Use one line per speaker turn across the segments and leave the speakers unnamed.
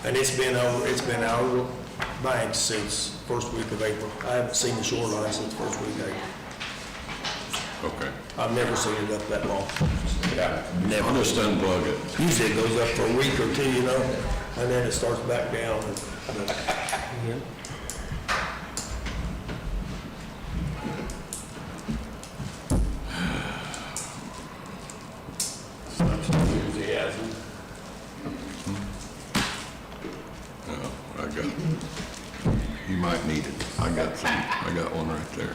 And it's been out of the bank since first week of April. I haven't seen the shoreline since first week of April.
Okay.
I've never seen it up that long.
Yeah.
Never.
I'll just unplug it.
Usually it goes up for a week or two, you know, and then it starts back down. Yeah.
Enthusiasm.
I got, you might need it. I got one right there.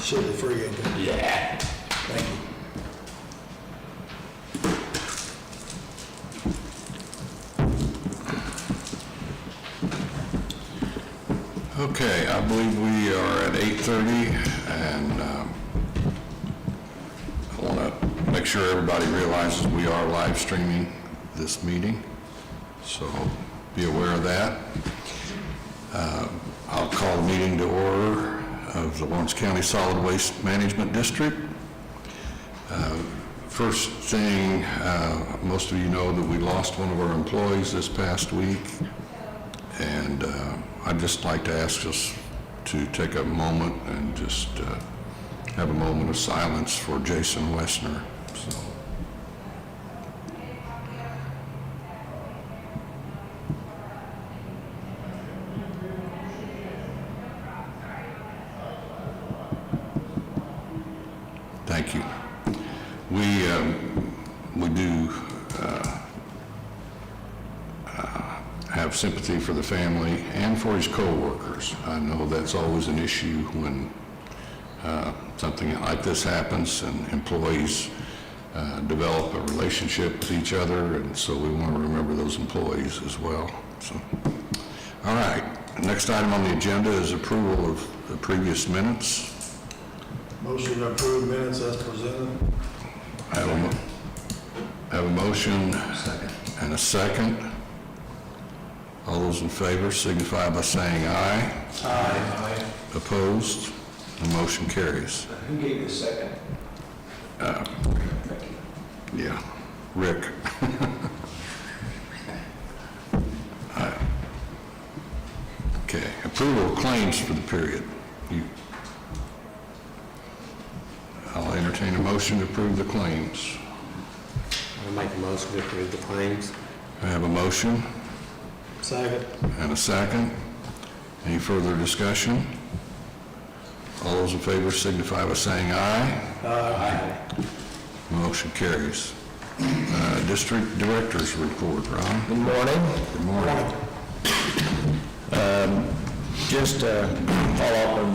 Sugar free, ain't it?
Yeah.
Thank you.
Okay, I believe we are at 8:30, and I want to make sure everybody realizes we are live streaming this meeting, so be aware of that. I'll call the meeting to order of the Lawrence County Solid Waste Management District. First thing, most of you know that we lost one of our employees this past week, and I'd just like to ask us to take a moment and just have a moment of silence for Jason Wessner. So. Thank you. We do have sympathy for the family and for his co-workers. I know that's always an issue when something like this happens and employees develop a relationship with each other, and so we want to remember those employees as well. So, all right, next item on the agenda is approval of the previous minutes.
Motion to approve minutes as presented.
I have a motion and a second. All those in favor signify by saying aye.
Aye.
Opposed? The motion carries.
Who gave you the second?
Yeah, Rick. Okay, approval of claims for the period. I'll entertain a motion to approve the claims.
I'll make a motion to approve the claims.
I have a motion
Second.
and a second. Any further discussion? All those in favor signify by saying aye.
Aye.
Motion carries. District Director's Report, Ron.
Good morning.
Good morning.
Just follow up on,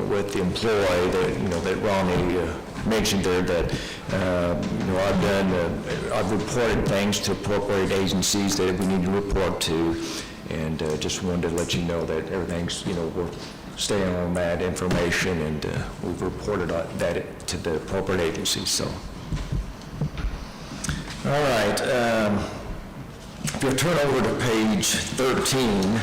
with the employee that Ronnie mentioned there, that I've reported things to appropriate agencies that we need to report to, and just wanted to let you know that everything's, we're staying on that information, and we've reported that to the appropriate agencies. So, all right. If you turn over to page 13,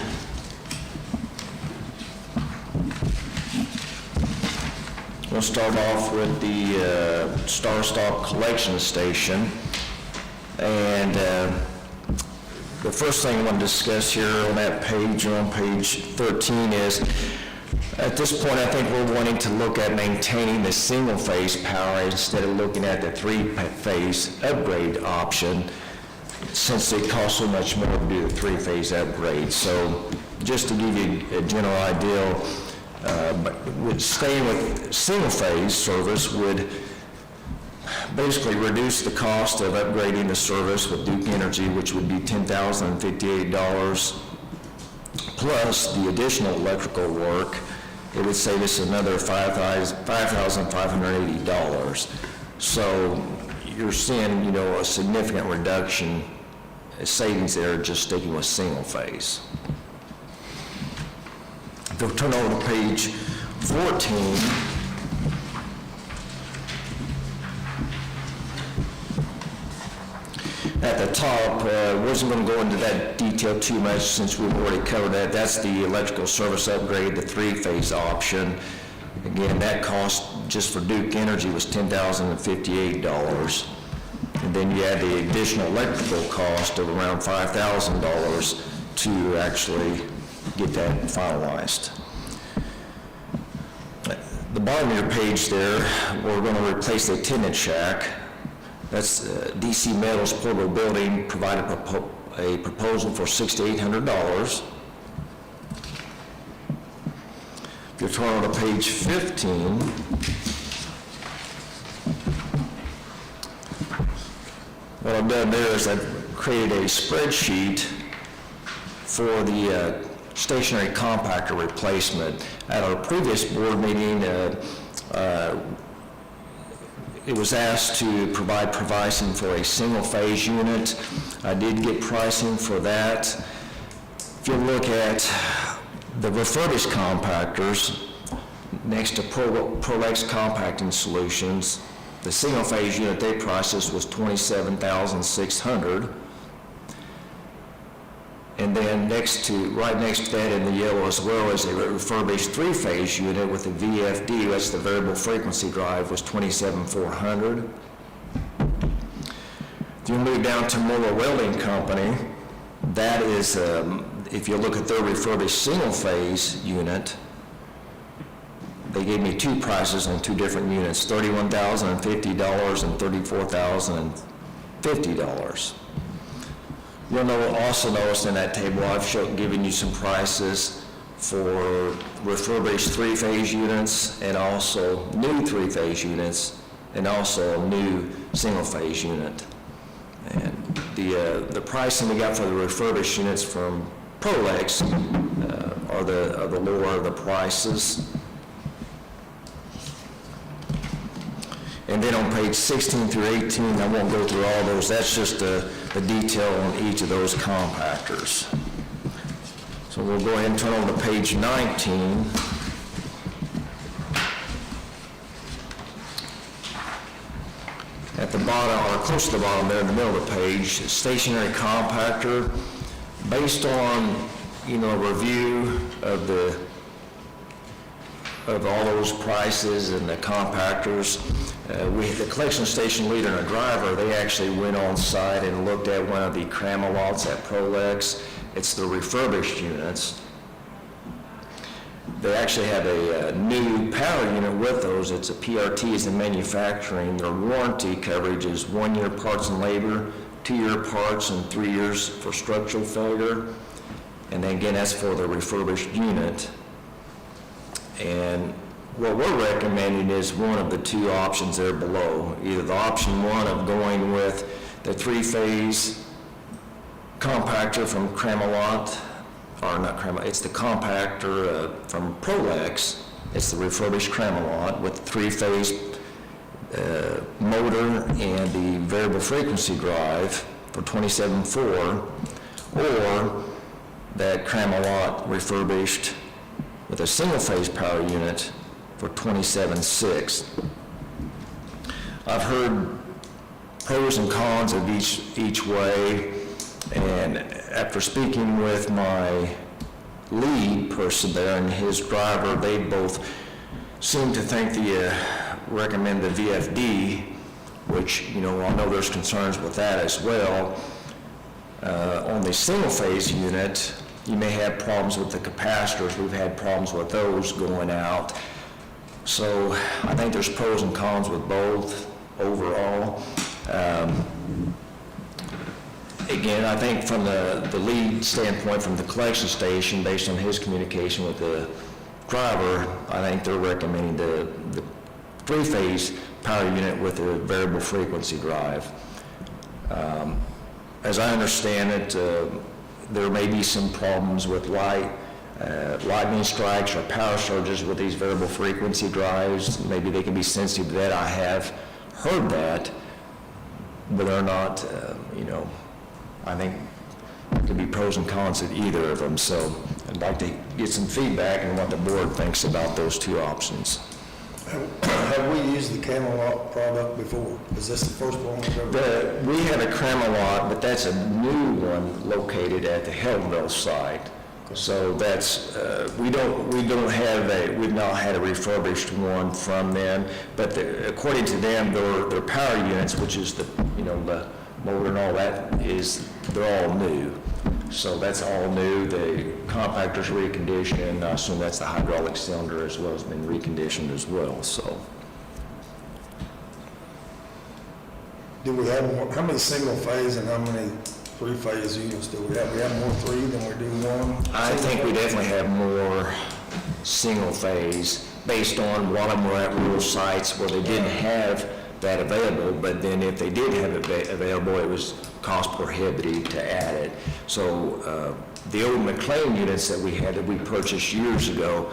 we'll start off with the Star Stop Collection Station. And the first thing I want to discuss here on that page, on page 13, is at this point I think we're wanting to look at maintaining the single-phase power instead of looking at the three-phase upgrade option, since it costs so much more to do the three-phase upgrade. So just to give you a general idea, but staying with single-phase service would basically reduce the cost of upgrading the service with Duke Energy, which would be $10,058, plus the additional electrical work. It would save us another $5,580. So you're seeing, a significant reduction, savings there just sticking with single phase. If you'll turn over to page 14, at the top, wasn't going to go into that detail too much since we've already covered that. That's the electrical service upgrade, the three-phase option. Again, that cost just for Duke Energy was $10,058. And then you add the additional electrical cost of around $5,000 to actually get that finalized. The bottom of your page there, we're going to replace the attendant shack. That's DC Metals Portable Building provided a proposal for $6,800. If you turn on to page 15, what I've done there is I've created a spreadsheet for the stationary compactor replacement. At our previous board meeting, it was asked to provide pricing for a single-phase unit. I did get pricing for that. If you look at the refurbished compactors next to Prolex Compacting Solutions, the single-phase unit they priced us was $27,600. And then right next to that in the yellow as well is a refurbished three-phase unit with a VFD, that's the variable frequency drive, was $27,400. If you move down to Moeller Welding Company, that is, if you look at their refurbished single-phase unit, they gave me two prices on two different units, $31,050 and $34,050. You'll also notice in that table I've given you some prices for refurbished three-phase units and also new three-phase units and also a new single-phase unit. And the pricing we got for the refurbished units from Prolex are the lower of the prices. And then on page 16 through 18, I won't go through all those, that's just the detail on each of those compactors. So we'll go ahead and turn over to page 19. At the bottom, or close to the bottom there in the middle of the page, stationary compactor, based on, a review of all those prices and the compactors, the collection station leader and a driver, they actually went on site and looked at one of the Cramalots at Prolex. It's the refurbished units. They actually have a new power unit with those. It's a PRT is in manufacturing. Their warranty coverage is 1 year parts and labor, 2-year parts, and 3 years for structural failure. And then again, that's for the refurbished unit. And what we're recommending is one of the two options there below. Either the option one of going with the three-phase compactor from Cramalot, or not Cramalot, it's the compactor from Prolex. It's the refurbished Cramalot with the three-phase motor and the variable frequency drive for $27,400, or that Cramalot refurbished with a single-phase power unit for $27,600. I've heard pros and cons of each way, and after speaking with my lead person there and his driver, they both seem to think recommend the VFD, which, I know there's concerns with that as well. On the single-phase unit, you may have problems with the capacitors. We've had problems with those going out. So I think there's pros and cons with both overall. Again, I think from the lead standpoint from the collection station, based on his communication with the driver, I think they're recommending the three-phase power unit with a variable frequency drive. As I understand it, there may be some problems with lightning strikes or power surges with these variable frequency drives. Maybe they can be sensitive to that. I have heard that, but they're not, I think there could be pros and cons of either of them. So I'd like to get some feedback on what the board thinks about those two options.
Have we used the Camelot product before? Is this the first one we've ever?
We have a Cramalot, but that's a new one located at the Helmville site. So that's, we've not had a refurbished one from them, but according to them, their power units, which is the motor and all that, they're all new. So that's all new. The compactor's reconditioned, and I assume that's the hydraulic cylinder as well has been reconditioned as well, so.
Do we have more, how many single phase and how many three-phase units do we have? We have more three than we do one?
I think we definitely have more single phase based on one of them were at rural sites where they didn't have that available, but then if they did have it available, it was cost prohibitive to add it. So the old McLean units that we purchased years ago,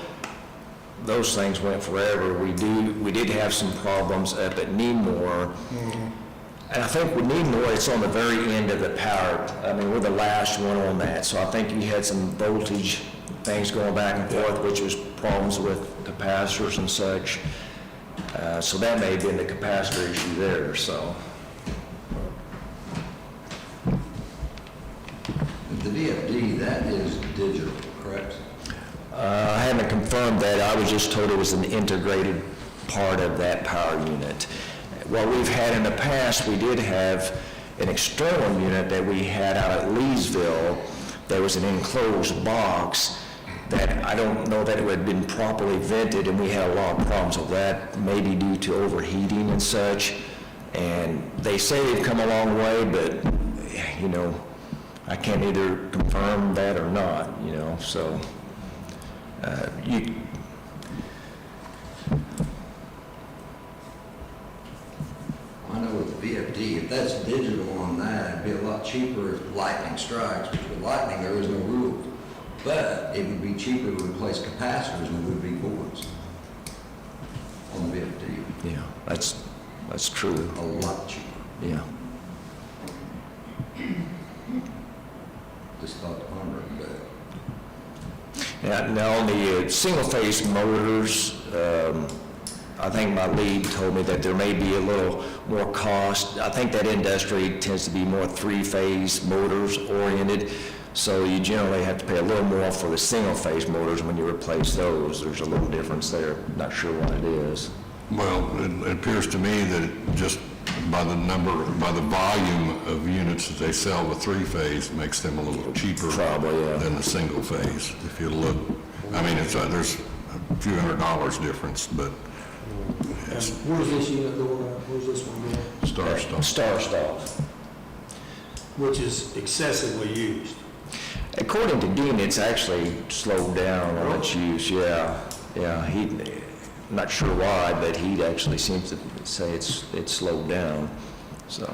those things went forever. We did have some problems up at Needmore. And I think with Needmore, it's on the very end of the power. I mean, we're the last one on that. So I think you had some voltage things going back and forth, which was problems with capacitors and such. So that may have been the capacitor issue there, so.
The VFD, that is digital, correct?
I haven't confirmed that. I was just told it was an integrated part of that power unit. What we've had in the past, we did have an external unit that we had out at Leesville. There was an enclosed box that I don't know that it had been properly vented, and we had a lot of problems with that, maybe due to overheating and such. And they say they've come a long way, but, I can't either confirm that or not, so.
I know with the VFD, if that's digital on that, it'd be a lot cheaper if lightning strikes, which with lightning, there is no rule. But it would be cheaper to replace capacitors than it would be boards on the VFD.
Yeah, that's true,
A lot cheaper.
yeah.
Just thought to ponder it, but
Now, on the single-phase motors, I think my lead told me that there may be a little more cost. I think that industry tends to be more three-phase motors oriented, so you generally have to pay a little more for the single-phase motors when you replace those. There's a little difference there. Not sure what it is.
Well, it appears to me that just by the volume of units that they sell with three-phase makes them a little cheaper
Probably, yeah.
than the single-phase. If you look, I mean, there's a few $100 difference, but
And where's this unit going at? Where's this one going?
Star
Stop.
Which is excessively used.
According to Dean, it's actually slowed down on its use, yeah. I'm not sure why, but he actually seems to say it's slowed down, so.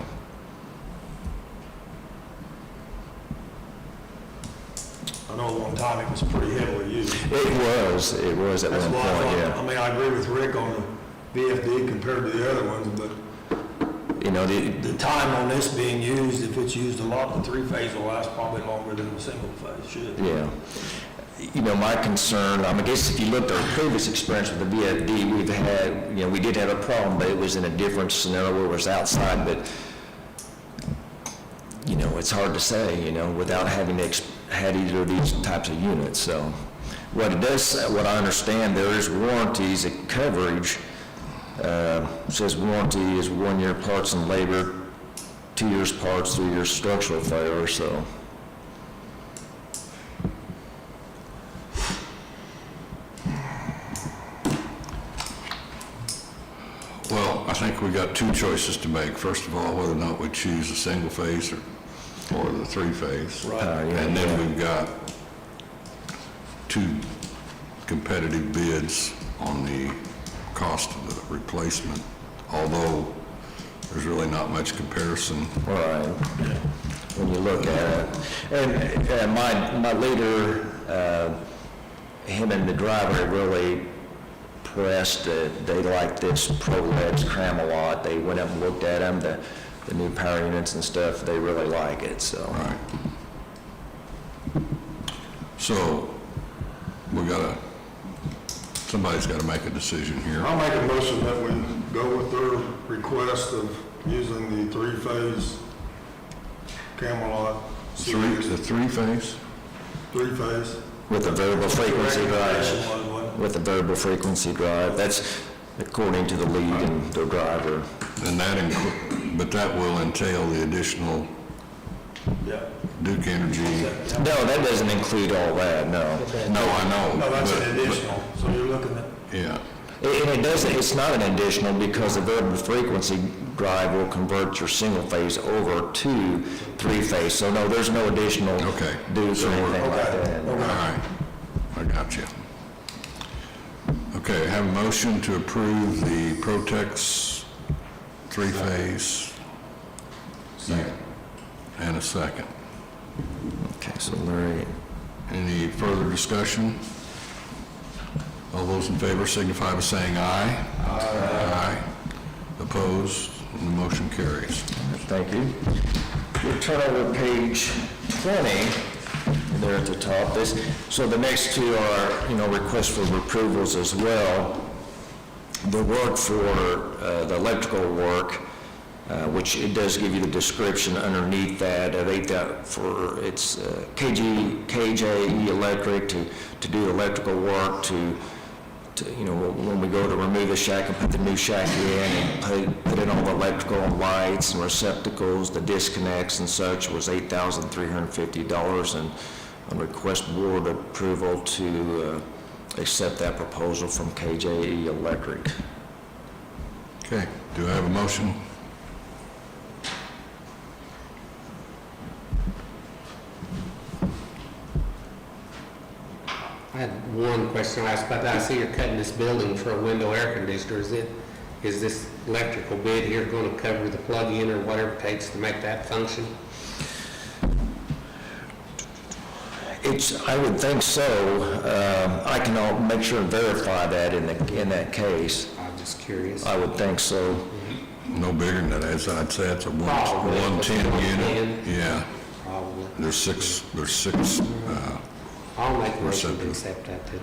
I know at one time it was pretty heavily used.
It was at
That's
one
why I
point,
thought,
yeah.
I mean, I agree with Rick on the VFD compared to the other ones, but the time on this being used, if it's used a lot, the three-phase will last probably longer than the single-phase should.
Yeah. My concern, I guess if you looked at our previous experience with the VFD, we've had, we did have a problem, but it was in a different scenario where it was outside, but, it's hard to say, without having had either of these types of units, so. What I understand, there is warranties, coverage, says warranty is 1 year parts and labor, 2 years parts, 3 years structural failure, so.
Well, I think we got two choices to make. First of all, whether or not we choose the single phase or the three phase.
Right.
And then we've got two competitive bids on the cost of the replacement, although there's really not much comparison.
Right, when you look at it. And my leader, him and the driver really pressed that they like this ProLED's Cram-A-Lot. They went up and looked at them, the new power units and stuff, they really like it, so.
Right. So, somebody's got to make a decision here.
I'll make a motion that we go with their request of using the three-phase Camelot series.
The three phase?
Three-phase.
With a variable frequency
Recommendation
drive.
was, wasn't
With a variable frequency drive. That's according to the lead and the driver.
And but that will entail the additional
it? Yeah.
Duke Energy.
No, that doesn't include all that, no.
No, I know.
No, that's
but-
an additional, so you're looking at,
Yeah,
And it doesn't, it's not an additional because the variable frequency drive will convert your single phase over to three-phase. So no, there's no additional
Okay.
dues or anything like
Okay.
that.
all right. I got you. Okay, have a motion to approve the Protex three-phase.
Second.
And a second.
Okay, so Larry,
Any further discussion? All those in favor signify by saying aye. Aye. Opposed? And the motion carries.
thank you. We'll turn over to page 20, there at the top. So the next two are, requests for approvals as well. The work for the electrical work, which it does give you the description underneath that of it's KJE Electric to do electrical work to when we go to remove the shack and put the new shack in and put in all the electrical and lights and receptacles, the disconnects and such was $8,350, and I request board approval to accept that proposal from KJE Electric.
Okay, do I have a motion?
I had one question I asked about that. I see you're cutting this building for a window air conditioner. Is this electrical bid here going to cover the plug-in or whatever it takes to make that function?
I would think so. I can make sure and verify that in that case.
I'm just curious.
I would think so.
No bigger than that. I'd say it's a
Probably.
110 unit.
110.
Yeah,
Probably.
there's six,
I'll make a motion to
Receptacle.
accept that then.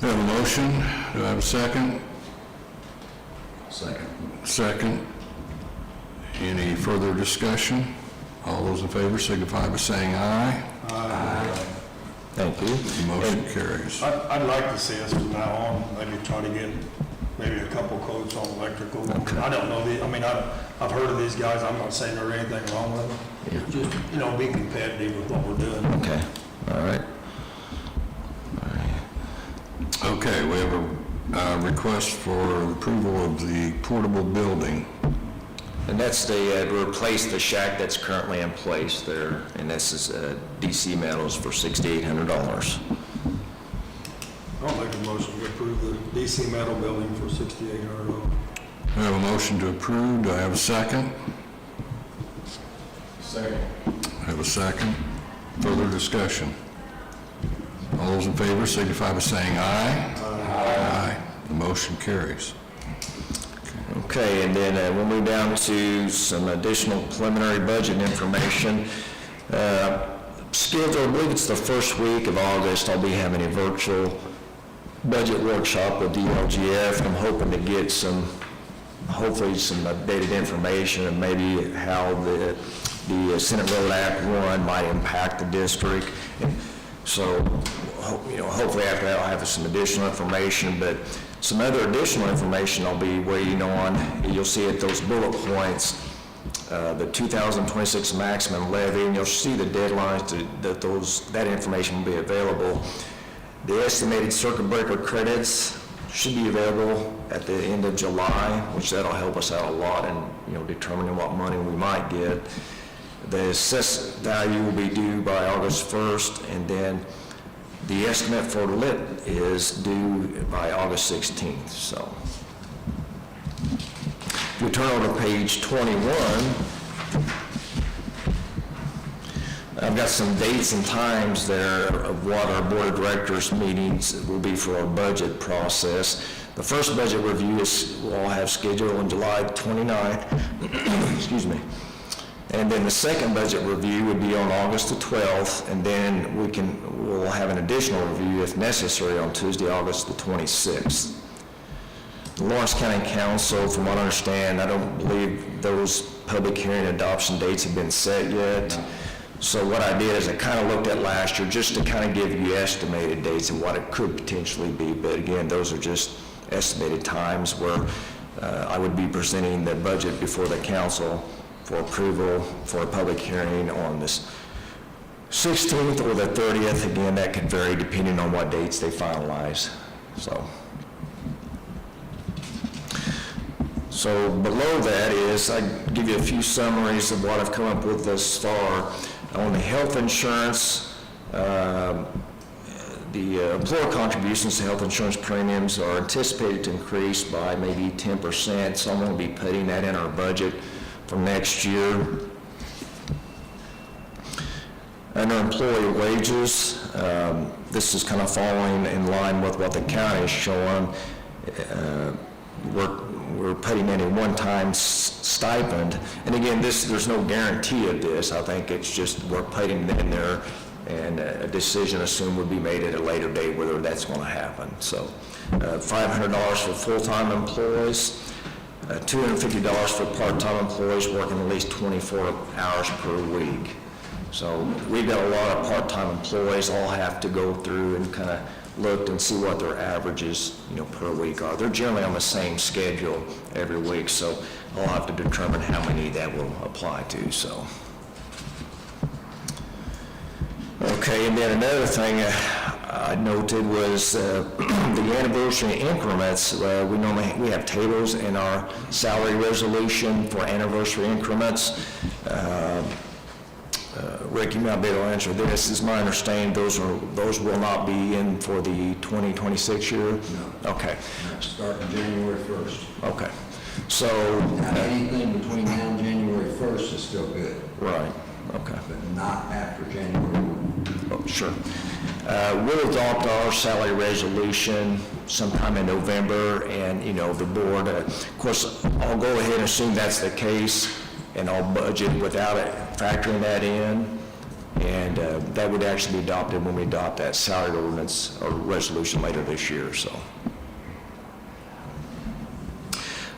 we have a motion. Do I have a second?
Second.
Second. Any further discussion? All those in favor signify by saying aye.
Thank you.
The motion carries.
I'd like to see us from now on, maybe try to get maybe a couple quotes on electrical. I don't know, I've heard of these guys, I'm not saying there's anything wrong with them. Just, be competitive with what we're doing.
Okay, all right.
Okay, we have a request for approval of the portable building.
And that's to replace the shack that's currently in place there, and this is DC metals for $6,800.
I'll make a motion to approve the DC metal building for $6,800.
I have a motion to approve. Do I have a second?
Second.
I have a second. Further discussion? All those in favor signify by saying aye. Aye. The motion carries.
Okay, and then we'll move down to some additional preliminary budget information. Scheduled, I believe it's the first week of August, I'll be having a virtual budget workshop with DLGF. I'm hoping to get hopefully some updated information and maybe how the Senate Road Act 1 might impact the district. And so, hopefully after that I'll have some additional information, but some other additional information I'll be waiting on. You'll see at those bullet points, the 2026 maximum levy, and you'll see the deadlines that information will be available. The estimated circuit breaker credits should be available at the end of July, which that'll help us out a lot in determining what money we might get. The assessed value will be due by August 1st, and then the estimate for lit is due by August 16th, so. If we turn over to page 21, I've got some dates and times there of what our board of directors meetings will be for our budget process. The first budget review we'll have scheduled on July 29th, excuse me. And then the second budget review would be on August the 12th, and then we'll have an additional review if necessary on Tuesday, August the 26th. The Lawrence County Council, from what I understand, I don't believe those public hearing adoption dates have been set yet. So what I did is I kind of looked at last year just to kind of give you estimated dates and what it could potentially be. But again, those are just estimated times where I would be presenting the budget before the council for approval for a public hearing on this 16th or the 30th. Again, that could vary depending on what dates they finalize. So below that is, I give you a few summaries of what I've come up with thus far. On the health insurance, the employer contributions to health insurance premiums are anticipated to increase by maybe 10%, so I'm going to be putting that in our budget for next year. Under employee wages, this is kind of following in line with what the county is showing. We're putting in a one-time stipend, and again, there's no guarantee of this. I think it's just we're putting it in there, and a decision assumed would be made at a later date whether that's going to happen. So, $500 for full-time employees, $250 for part-time employees working at least 24 hours per week. So we've got a lot of part-time employees. All have to go through and kind of look and see what their averages, per week are. They're generally on the same schedule every week, so I'll have to determine how many that will apply to. So, okay, and then another thing I noted was the anniversary increments. We have tables in our salary resolution for anniversary increments. Rick, you might be able to answer this. Is my understanding those will not be in for the 2026 year?
No.
Okay.
Starting January 1st.
Okay. So.
Now, anything between now and January 1st is still good,
Right. Okay.
but not after January 1.
Oh, sure. We'll adopt our salary resolution sometime in November, and, the board, of course, I'll go ahead and assume that's the case, and I'll budget without it, factoring that in, and that would actually be adopted when we adopt that salary ordinance or resolution later this year, so.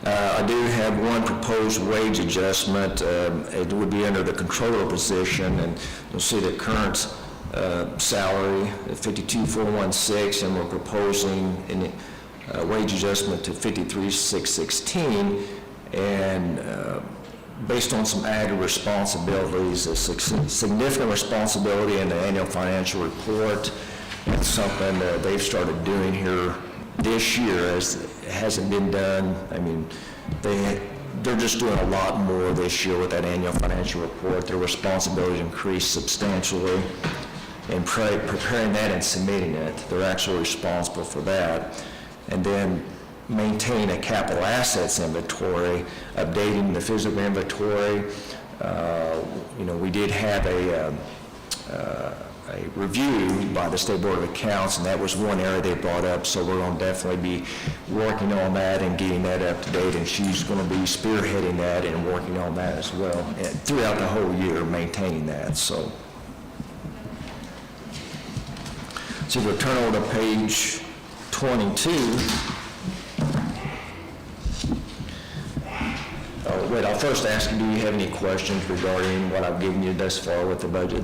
I do have one proposed wage adjustment. It would be under the controller position, and you'll see the current salary at $52,416, and we're proposing a wage adjustment to $53,616, and based on some added responsibilities, a significant responsibility in the annual financial report. It's something that they've started doing here this year, as it hasn't been done. I mean, they're just doing a lot more this year with that annual financial report. Their responsibilities increased substantially in preparing that and submitting it. They're actually responsible for that. And then maintain a capital assets inventory, updating the physical inventory. We did have a review by the State Board of Accounts, and that was one area they brought up, so we're going to definitely be working on that and getting that up to date, and she's going to be spearheading that and working on that as well, and throughout the whole year, maintaining that. So if we turn over to page 22, wait, I'll first ask you, do you have any questions regarding what I've given you thus far with the budget?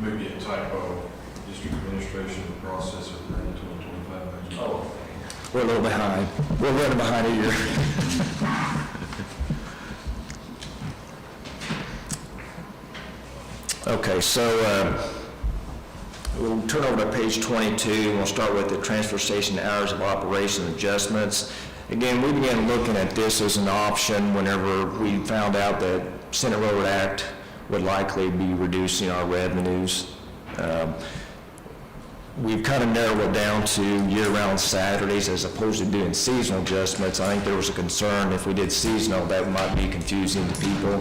Maybe a typo, district administration process of 2025 budget.
Oh,
We're a little behind. We're running behind a year. Okay, so we'll turn over to page 22, and we'll start with the transfer station hours of operation adjustments. Again, we began looking at this as an option whenever we found out that Senate Road Act would likely be reducing our revenues. We've kind of narrowed it down to year-round Saturdays as opposed to doing seasonal adjustments. I think there was a concern if we did seasonal that might be confusing to people.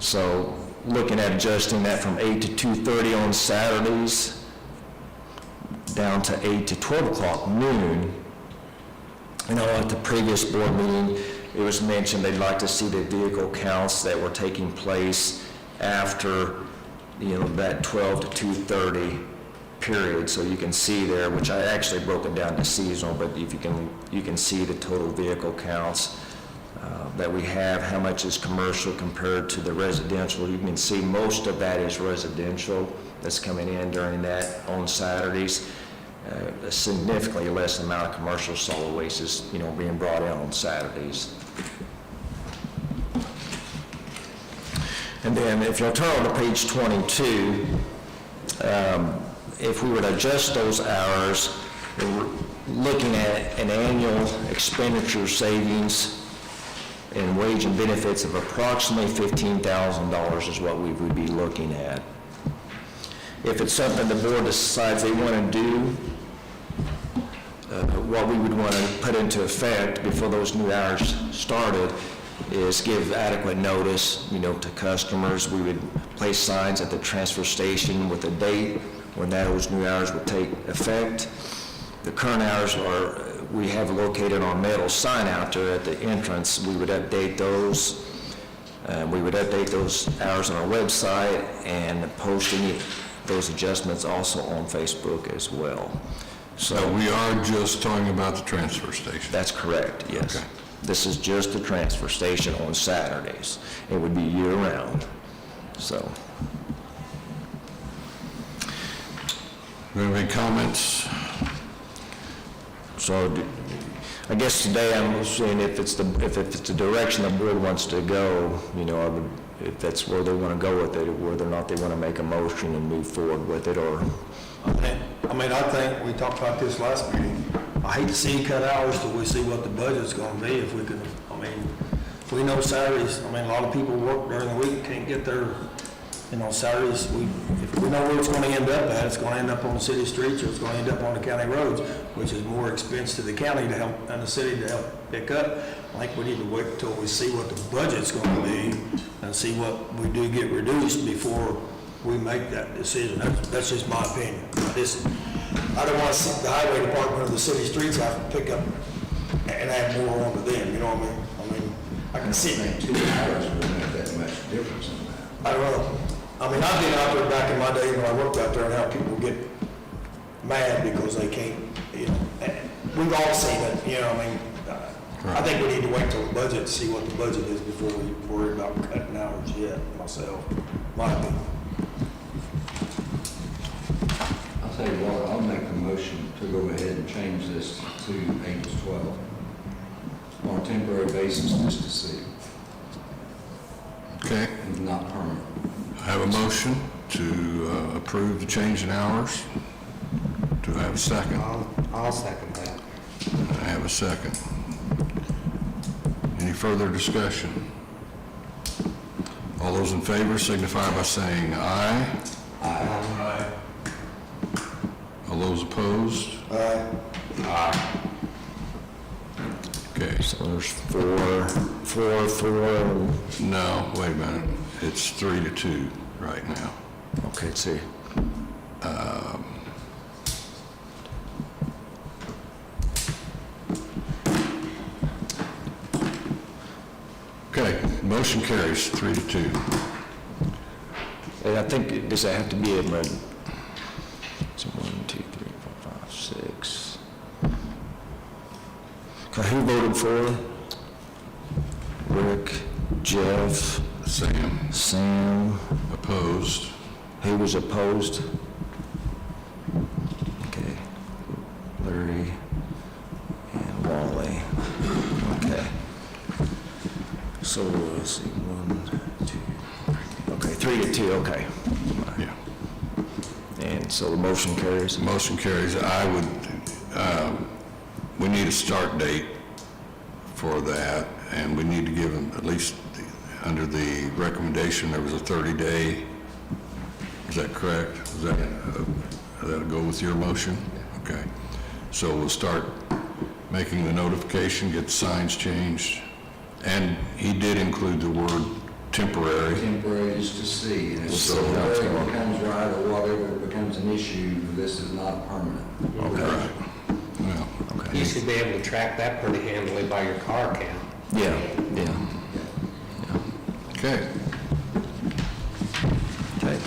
So looking at adjusting that from 8 to 2:30 on Saturdays down to 8 to 12 o'clock noon. At the previous board meeting, it was mentioned they'd like to see the vehicle counts that were taking place after, that 12 to 2:30 period. So you can see there, which I actually broke it down to seasonal, but if you can see the total vehicle counts that we have, how much is commercial compared to the residential. You can see most of that is residential that's coming in during that on Saturdays. A significantly less amount of commercial solid waste is, being brought in on Saturdays. And then if you'll turn on to page 22, if we were to adjust those hours, we're looking at an annual expenditure savings in wage and benefits of approximately $15,000 is what we would be looking at. If it's something the board decides they want to do, what we would want to put into effect before those new hours started is give adequate notice, to customers. We would place signs at the transfer station with a date when those new hours would take effect. The current hours we have located on metal sign out there at the entrance. We would update those. We would update those hours on our website and post those adjustments also on Facebook as well.
So we are just talking about the transfer station?
That's correct, yes.
Okay.
This is just the transfer station on Saturdays. It would be year-round, so.
Do you have any comments?
So I guess today I'm saying if it's the direction the board wants to go, if that's where they want to go with it, whether or not they want to make a motion and move forward with it, or.
I think we talked about this last meeting. I hate to see you cut hours till we see what the budget's gonna be, if we can, we know Saturdays, a lot of people work during the week, can't get their, Saturdays, if we know where it's gonna end up at, it's gonna end up on the city streets, or it's gonna end up on the county roads, which is more expense to the county to help, and the city to help pick up. I think we need to wait until we see what the budget's gonna be, and see what we do get reduced before we make that decision. That's just my opinion. I don't want to see the highway department or the city streets have to pick up and add more onto them, you know what I mean? I can see.
I think 2 hours would make that much difference in that.
I don't know. I've been out there back in my day when I worked out there and how people get mad because they can't, and we've all seen it, I think we need to wait till the budget to see what the budget is before we worry about cutting hours yet, myself, my opinion.
I'll tell you what, I'll make the motion to go ahead and change this to 8 to 12 on a temporary basis, just to see,
Okay.
not permanent.
I have a motion to approve the change in hours. Do I have a second?
I'll second that.
I have a second. Any further discussion? All those in favor signify by saying aye.
Aye.
All those opposed?
Aye.
Okay.
So there's four, and,
No, wait a minute. It's 3-2 right now.
okay, let's see.
Okay, motion carries 3-2.
And I think, does that have to be in red? So 1, 2, 3, 4, 5, 6. Okay, who voted for it? Rick, Jeff, Sam.
Opposed?
Who was opposed? Okay. Larry and Wally. Okay. So, let's see, 1, 2, okay, 3-2, okay.
Yeah.
And so the motion carries?
Motion carries. We need a start date for that, and we need to give them at least, under the recommendation, there was a 30-day. Is that correct? Is that, that'll go with your motion? Okay. So we'll start making the notification, get the signs changed, and he did include the word temporary.
Temporary, just to see, and if
So-
whatever becomes right or whatever becomes an issue, this is not permanent.
Right. Well,
You should be able to track that pretty handily by your car count.
Yeah.
okay.
Okay.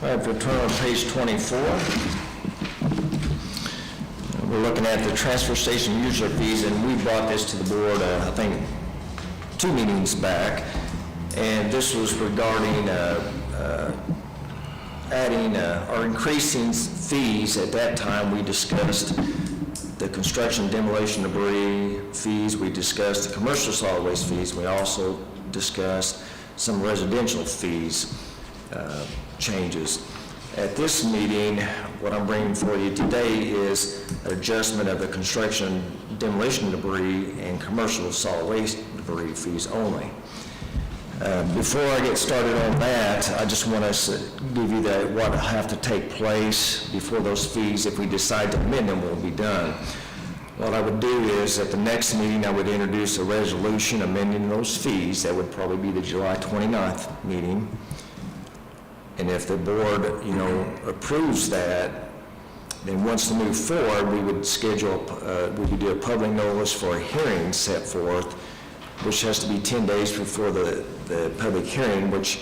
All right, if we turn on page 24, we're looking at the transfer station user fees, and we brought this to the board, I think, 2 meetings back, and this was regarding adding or increasing fees. At that time, we discussed the construction demolition debris fees, we discussed the commercial solid waste fees, we also discussed some residential fees changes. At this meeting, what I'm bringing for you today is adjustment of the construction demolition debris and commercial solid waste debris fees only. Before I get started on that, I just want to give you what have to take place before those fees, if we decide to amend them, will be done. What I would do is, at the next meeting, I would introduce a resolution amending those fees. That would probably be the July 29th meeting. And if the board, approves that, then once to move forward, we would we would do a public notice for a hearing set forth, which has to be 10 days before the public hearing, which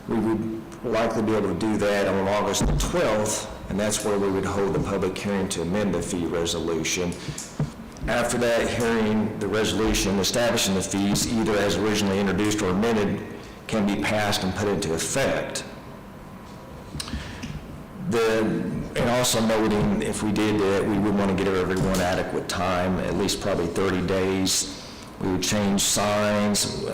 we would likely be able to do that on August the 12th, and that's where we would hold the public hearing to amend the fee resolution. After that hearing, the resolution establishing the fees, either as originally introduced or amended, can be passed and put into effect. And also noting, if we did that, we would want to give everyone adequate time, at least probably 30 days. We would change signs.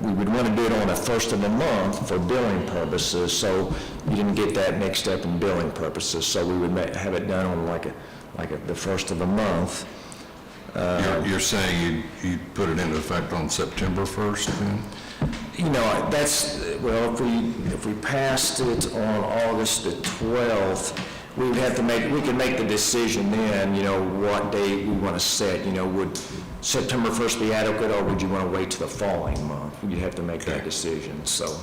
We would want to do it on the first of the month for billing purposes, so you didn't get that mixed up in billing purposes. So we would have it done on the first of the month.
You're saying you'd put it into effect on September 1st then?
If we passed it on August the 12th, we could make the decision then, what date we want to set. Would September 1st be adequate, or would you want to wait till the following month? You'd have to make that decision, so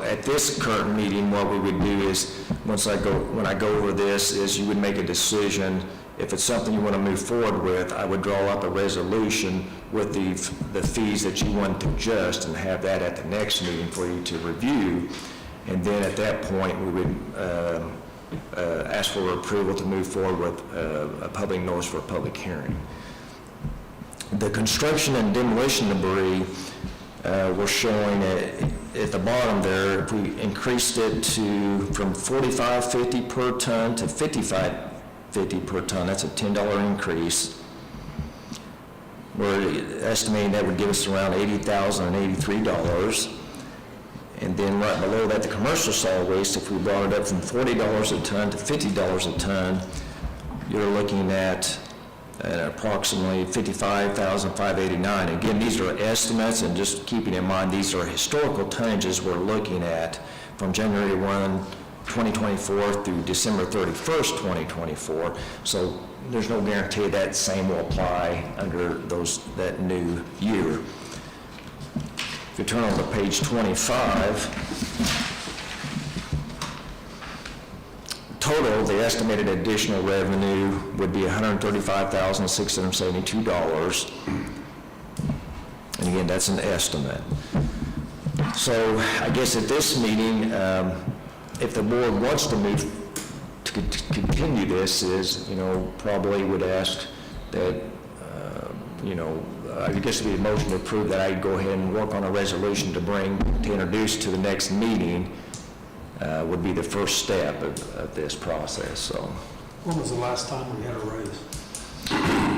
at this current meeting, what we would do is, when I go over this, is you would make a decision. If it's something you want to move forward with, I would draw up a resolution with the fees that you want to adjust and have that at the next meeting for you to review. And then at that point, we would ask for approval to move forward with a public notice for a public hearing. The construction and demolition debris, we're showing at the bottom there, if we increased it from $45.50 per ton to $55.50 per ton, that's a $10 increase. We're estimating that would give us around $80,083. And then right below that, the commercial solid waste, if we brought it up from $40 a ton to $50 a ton, you're looking at approximately $55,589. Again, these are estimates, and just keeping in mind, these are historical tonnages we're looking at from January 1, 2024 through December 31st, 2024. So there's no guarantee that same will apply under that new year. If you turn on to page 25, total, the estimated additional revenue would be $135,672. And again, that's an estimate. So I guess at this meeting, if the board wants to move to continue this, probably would ask that, I guess it'd be a motion to approve that I go ahead and work on a resolution to introduce to the next meeting, would be the first step of this process, so.
When was the last time we had a raise?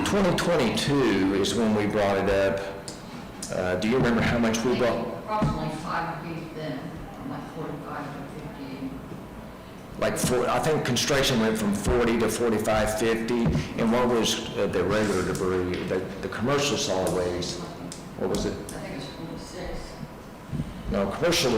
2022 is when we brought it up. Do you remember how much we brought?
Approximately 5 feet then, from like 45 to 50.
I think construction went from 40 to 45.50, and what was the regular debris, the commercial solid waste? What was it?
I think it's 46.
No, commercial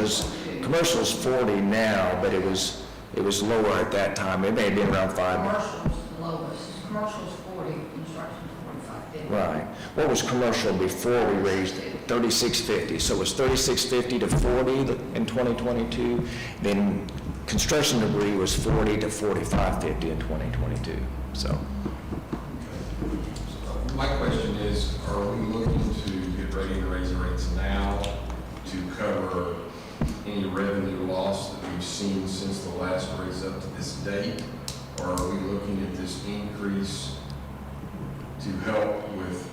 is 40 now, but it was lower at that time. It may have been around 5.
Commercial's the lowest. Commercial's 40, construction's 45, 50.
Right. What was commercial before we raised it? 36.50. So it was 36.50 to 40 in 2022. Then construction debris was 40 to 45.50 in 2022. So.
My question is, are we looking to get ready to raise the rates now to cover any revenue loss that we've seen since the last raise up to this date? Or are we looking at this increase to help with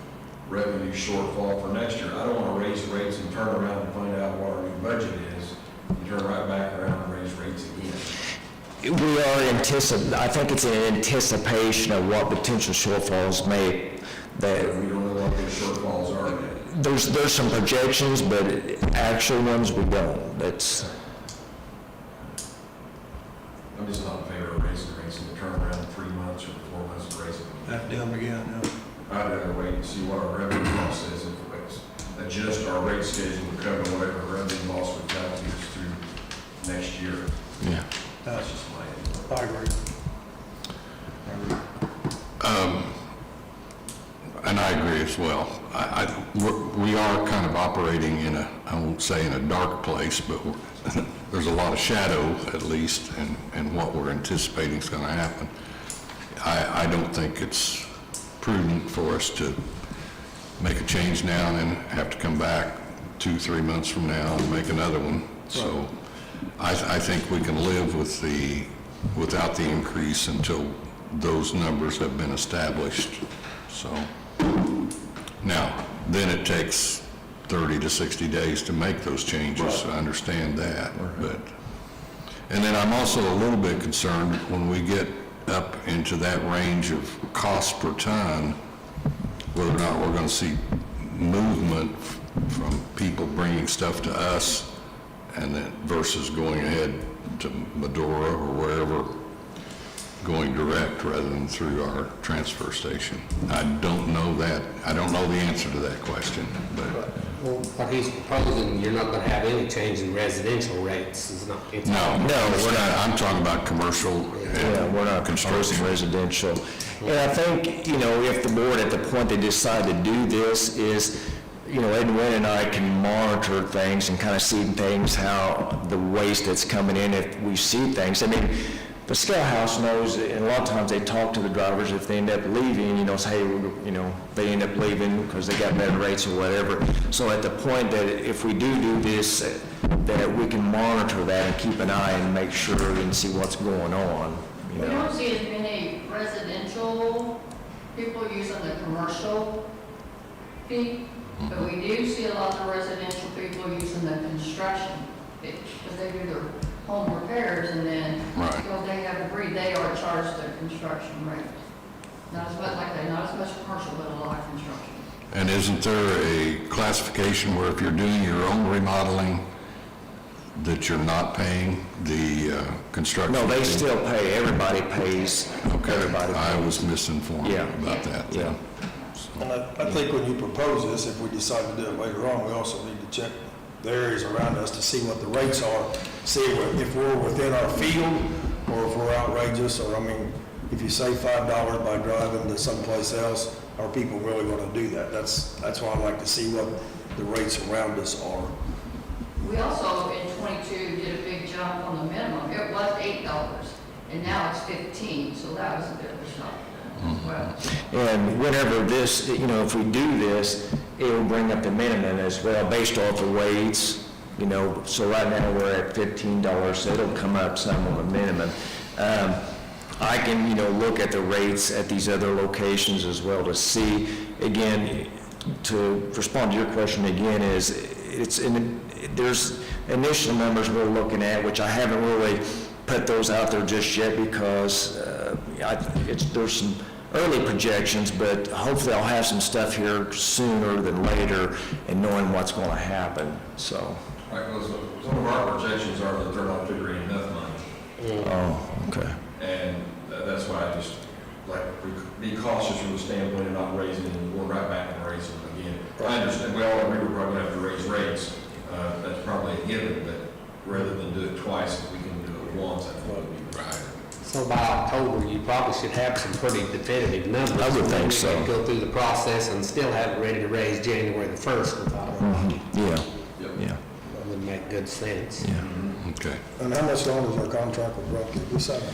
revenue revenue shortfall for next year. I don't want to raise rates and turn around and find out what our new budget is, and turn right back around and raise rates again.
We are I think it's in anticipation of what potential shortfalls may, that
We don't know what the shortfalls are yet.
there's some projections, but actual ones we don't. That's,
I'm just not in favor of raising rates and turn around in 3 months or 4 months and raise them.
Have to them again, yeah.
I'd rather wait and see what our revenue loss is, if it's adjust our rate schedule to cover whatever revenue loss we've got to use through next year.
Yeah.
That's just my opinion.
I agree.
And I agree as well. We are kind of operating in I won't say in a dark place, but there's a lot of shadow, at least, in what we're anticipating is going to happen. I don't think it's prudent for us to make a change now and then have to come back 2-3 months from now and make another one. So I think we can live without the increase until those numbers have been established. So now, then it takes 30 to 60 days to make those changes. I understand that, but, and then I'm also a little bit concerned when we get up into that range of cost per ton, whether or not we're going to see movement from people bringing stuff to us and then versus going ahead to Medora or wherever, going direct rather than through our transfer station. I don't know that. I don't know the answer to that question, but
Well, what he's proposing, you're not going to have any change in residential rates. It's not. It's
no, we're not. I'm talking about commercial.
yeah, we're not constructing residential. And I think, if the board at the point they decide to do this is, Edwin and I can monitor things and kind of see things, how the waste that's coming in, if we see things. I mean, the scale house knows, and a lot of times they talk to the drivers if they end up leaving, say, they end up leaving because they got better rates or whatever. So at the point that if we do this, that we can monitor that and keep an eye and make sure and see what's going on,
We don't see as many residential people using the commercial fee, but we do see a lot of residential people using the construction fee, because they do their home repairs, and then,
Right.
because they have agreed, they are charged their construction rate. Not as much like that, not as much commercial, but a lot of construction.
And isn't there a classification where if you're doing your own remodeling, that you're not paying the construction?
No, they
fee?
still pay, everybody pays,
Okay,
everybody
I
pays.
was misinformed
Yeah.
about that.
Yeah.
And I think when you propose this, if we decide to do it later on, we also need to check the areas around us to see what the rates are, see if we're within our field, or if we're outrageous, or, if you save $5 by driving to someplace else, are people really gonna do that? That's why I'd like to see what the rates around us are.
We also, in '22, did a big jump on the minimum. It was $8, and now it's 15, so that was a bit of a shock as well.
And whenever this, if we do this, it will bring up the minimum as well, based off the weights, so right now we're at $15, so it'll come up some on the minimum. I can, look at the rates at these other locations as well to see, again, to respond to your question again, there's initial numbers we're looking at, which I haven't really put those out there just yet because there's some early projections, but hopefully I'll have some stuff here sooner than later and knowing what's going to happen, so.
Right, well, some of our projections are that they're not figuring enough money.
Oh, okay.
And that's why I just, be cautious from the standpoint of not raising and going right back and raising them again. I understand, we all agree we're probably gonna have to raise rates, that's probably a given, but rather than do it twice, if we can do it once, I think would be right.
So by October, you probably should have some pretty definitive numbers.
I would think so.
You can go through the process and still have it ready to raise January the 1st without,
Yeah,
Yep.
yeah,
that would make good sense.
yeah.
Okay.
And how much longer is our contract with Rumpke? We signed it.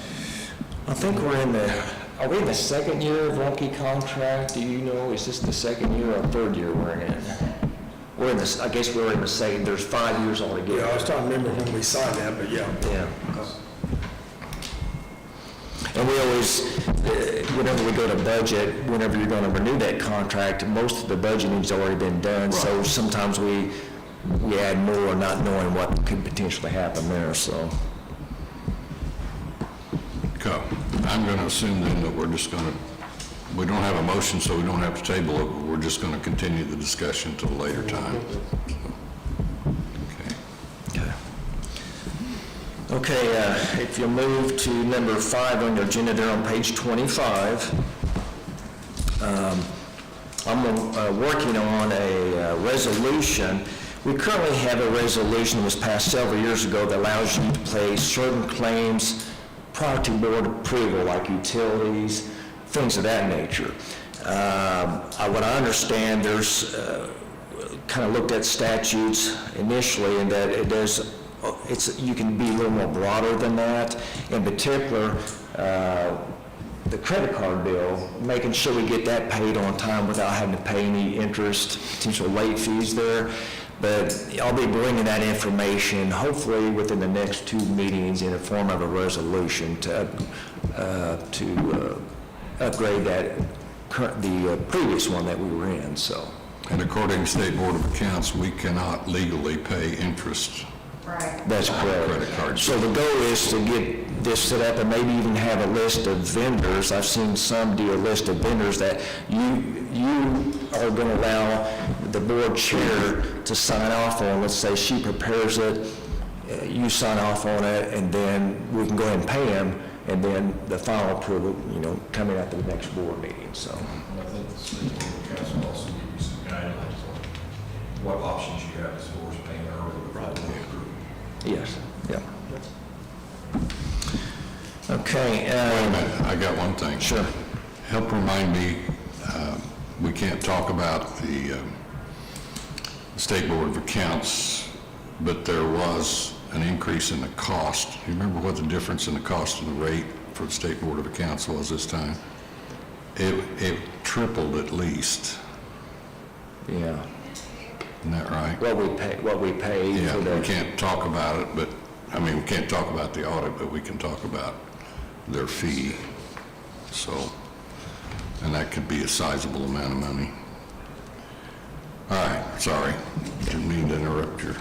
I think are we in the second year of Rumpke contract? Do you know, is this the second year or third year we're in? We're in this, I guess we're in the second, there's 5 years altogether.
Yeah, I was trying to remember when we signed that, but yeah.
Yeah. And we always, whenever we go to budget, whenever you're gonna renew that contract, most of the budgeting's already been done, so sometimes we add more, not knowing what could potentially happen there, so.
Okay. I'm going to assume then that we're just going to, we don't have a motion, so we don't have to table it, but we're just going to continue the discussion till a later time. Okay.
Okay, if you'll move to number 5 on your agenda there on page 25. I'm working on a resolution. We currently have a resolution that was passed several years ago that allows you to place certain claims prior to board approval, like utilities, things of that nature. What I understand, there's kind of looked at statutes initially, and that it does, you can be a little more broader than that. In particular, the credit card bill, making sure we get that paid on time without having to pay any interest, potential late fees there. But I'll be bringing that information, hopefully within the next 2 meetings, in the form of a resolution to upgrade the previous one that we were in, so.
And according to State Board of Accounts, we cannot legally pay interest.
Right.
That's correct.
Credit cards.
So the goal is to get this set up and maybe even have a list of vendors. I've seen some do a list of vendors that you are going to allow the board chair to sign off on. Let's say she prepares it, you sign off on it, and then we can go ahead and pay them, and then the final approval, coming at the next board meeting, so.
And I think the state board of council will also give you some guidelines on what options you have as far as paying early before the approval.
Yes, yeah. Okay.
Wait a minute, I got one thing.
Sure.
Help remind me, we can't talk about the State Board of Accounts, but there was an increase in the cost. Do you remember what the difference in the cost of the rate for the State Board of Accounts was this time? It tripled at least.
Yeah.
Isn't that right?
What we pay
Yeah,
for
we
the,
can't talk about it, but, we can't talk about the audit, but we can talk about their fee. So, and that could be a sizable amount of money. All right, sorry, didn't mean to interrupt you.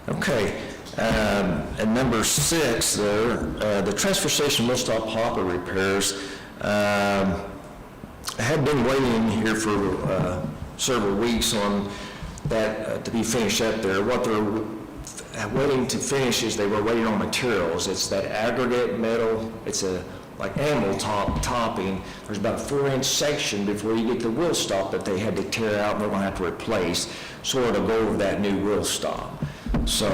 okay. And number 6 there, the transfer station will stop hopper repairs. I had been waiting here for several weeks on that to be finished up there. What they're waiting to finish is they were waiting on materials. It's that aggregate metal, it's a like animal topping. There's about a 4-inch section before you get the wheel stop that they had to tear out and they're gonna have to replace, sort of go over that new wheel stop. So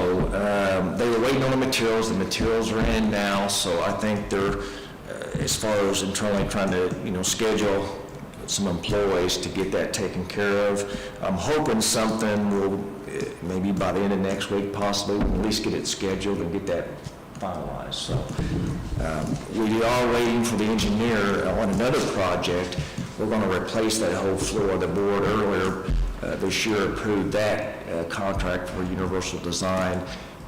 they were waiting on the materials. The materials are in now, so I think they're, as far as internally trying to, schedule some employees to get that taken care of. I'm hoping something will, maybe by the end of next week possibly, we can at least get it scheduled and get that finalized. So we are waiting for the engineer on another project. We're going to replace that whole floor. The board earlier this year approved that contract for Universal Design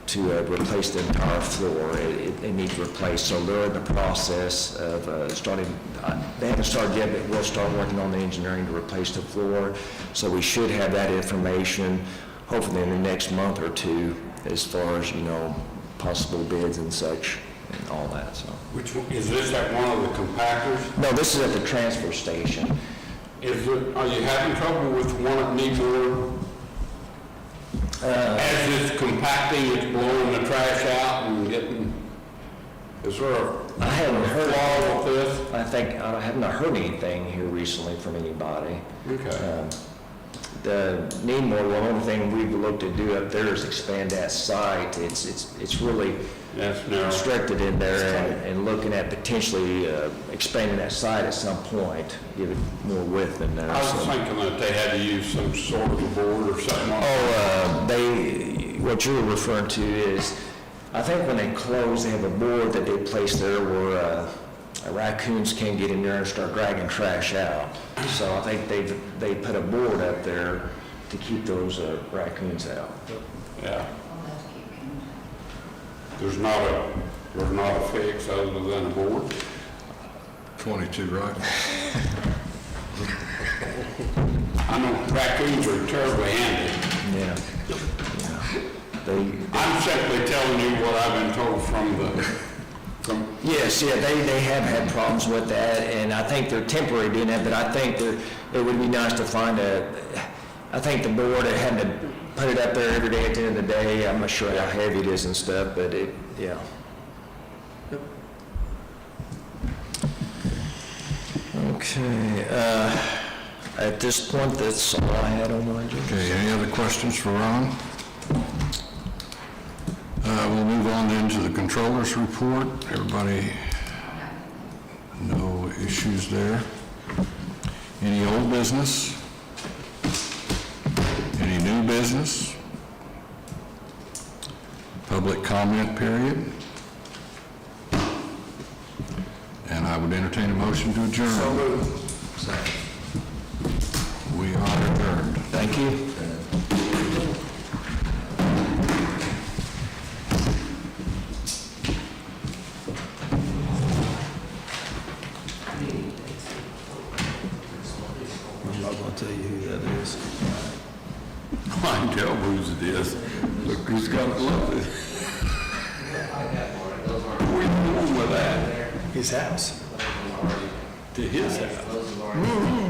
to replace the entire floor. It needs replaced, so they're in the process of starting. They haven't started yet, but we'll start working on the engineering to replace the floor. So we should have that information hopefully in the next month or 2, as far as possible bids and such and all that. So
Which one, is this at one of the compactors?
no, this is at the transfer station.
Are you having trouble with one that needs more? As it's compacting, it's blowing the trash out and getting, is there a
I haven't heard.
flaw with this?
I think I haven't heard anything here recently from anybody.
Okay.
The Needmore, the only thing we've looked to do up there is expand that site. It's really
That's narrow.
restricted in there, and looking at potentially expanding that site at some point, give it more width in there.
I was
so.
thinking that they had to use some sort of a board or something like that.
What you're referring to is, I think when they close, they have a board that they place there where raccoons can't get in there and start dragging trash out. So I think they put a board up there to keep those raccoons out.
Yeah. There's not a fix other than a board?
22, right?
I know raccoons are terribly handy.
Yeah. They,
I'm simply telling you what I've been told from
yes, yeah, they have had problems with that, and I think they're temporary doing that, but I think it would be nice to find I think the board had to put it up there every day at the end of the day. I'm not sure how heavy it is and stuff, but yeah. Okay, at this point, that's all I had on my agenda.
Okay, any other questions for Ron? We'll move on then to the controller's report. Everybody, no issues there. Any old business? Any new business? Public comment period? And I would entertain a motion to adjourn. So moved. We are adjourned.
Thank you.
I'm not gonna tell you who that is.
I can tell whose it is. Look who's got gloves. Where you going with that?
His house.
To his house.